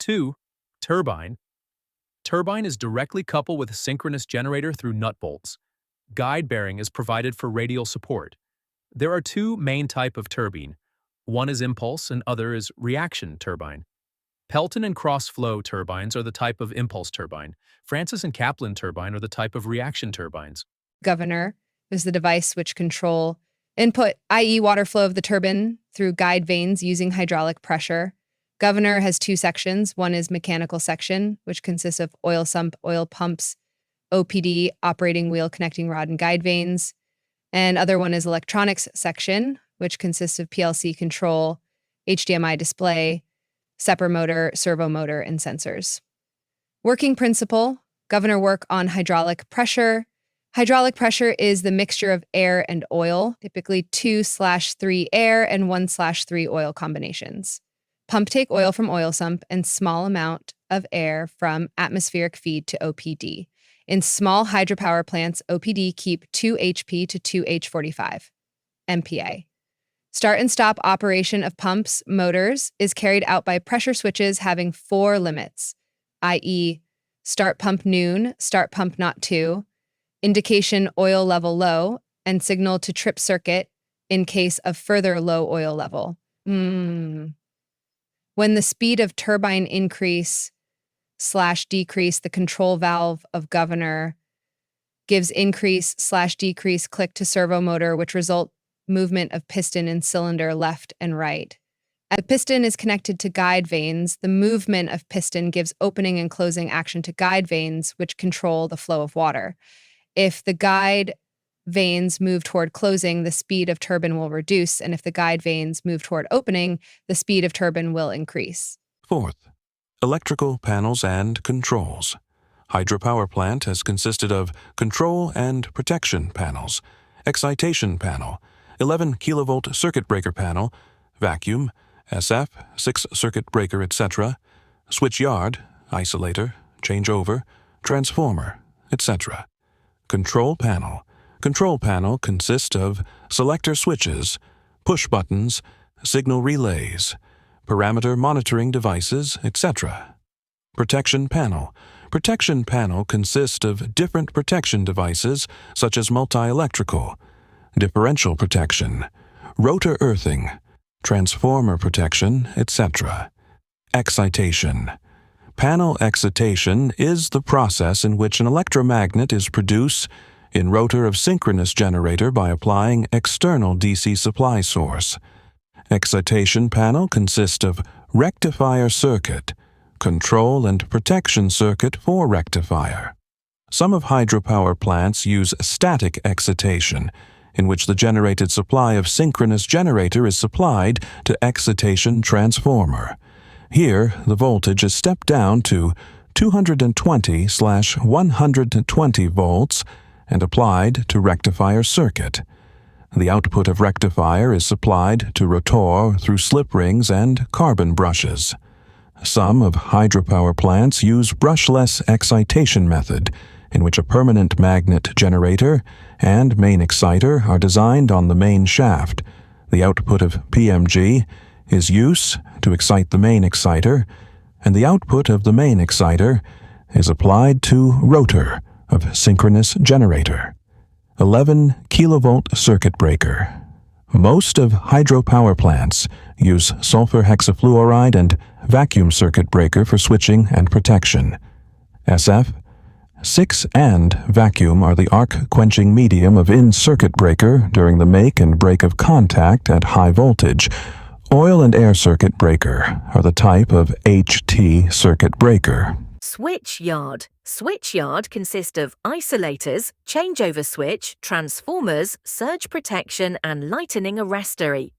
2. Turbine. Turbine is directly coupled with a synchronous generator through nut bolts. Guide bearing is provided for radial support. There are two main types of turbine. One is impulse and other is reaction turbine. Pelton and cross-flow turbines are the type of impulse turbine. Francis and Kaplan turbine are the type of reaction turbines. Governor is the device which control input, i.e. water flow of the turbine through guide vanes using hydraulic pressure. Governor has two sections. One is mechanical section, which consists of oil sump, oil pumps, OPD, operating wheel, connecting rod, and guide vanes. And other one is electronics section, which consists of PLC control, HDMI display, separ motor, servo motor, and sensors. Working principle, governor work on hydraulic pressure. Hydraulic pressure is the mixture of air and oil, typically 2/3 air and 1/3 oil combinations. Pump take oil from oil sump and small amount of air from atmospheric feed to OPD. In small hydropower plants, OPD keep 2 HP to 2 H45 MPa. Start and stop operation of pumps, motors, is carried out by pressure switches having 4 limits, i.e. start pump noon, start pump not to, indication oil level low, and signal to trip circuit in case of further low oil level. When the speed of turbine increase/decrease, the control valve of governor gives increase/decrease click to servo motor, which result movement of piston and cylinder left and right. As the piston is connected to guide vanes, the movement of piston gives opening and closing action to guide vanes, which control the flow of water. If the guide vanes move toward closing, the speed of turbine will reduce, and if the guide vanes move toward opening, the speed of turbine will increase. Fourth, electrical panels and controls. Hydropower plant has consisted of control and protection panels, excitation panel, 11 kilovolt circuit breaker panel, vacuum, SF, 6 circuit breaker, etc., switch yard, isolator, changeover, transformer, etc. Control panel. Control panel consists of selector switches, push buttons, signal relays, parameter monitoring devices, etc. Protection panel. Protection panel consists of different protection devices such as multi-electrical, differential protection, rotor earthing, transformer protection, etc. Excitation. Panel excitation is the process in which an electromagnet is produced in rotor of synchronous generator by applying external DC supply source. Excitation panel consists of rectifier circuit, control and protection circuit for rectifier. Some of hydropower plants use static excitation, in which the generated supply of synchronous generator is supplied to excitation transformer. Here, the voltage is stepped down to 220/120 volts and applied to rectifier circuit. The output of rectifier is supplied to rotor through slip rings and carbon brushes. Some of hydropower plants use brushless excitation method, in which a permanent magnet generator and main exciter are designed on the main shaft. The output of PMG is used to excite the main exciter, and the output of the main exciter is applied to rotor of synchronous generator. 11 kilovolt circuit breaker. Most of hydropower plants use sulfur hexafluoride and vacuum circuit breaker for switching and protection. SF, 6 and vacuum are the arc quenching medium of in-circuit breaker during the make and break of contact at high voltage. Oil and air circuit breaker are the type of HT circuit breaker. Switch yard. Switch yard consists of isolators, changeover switch, transformers, surge protection, and lightning arrestery.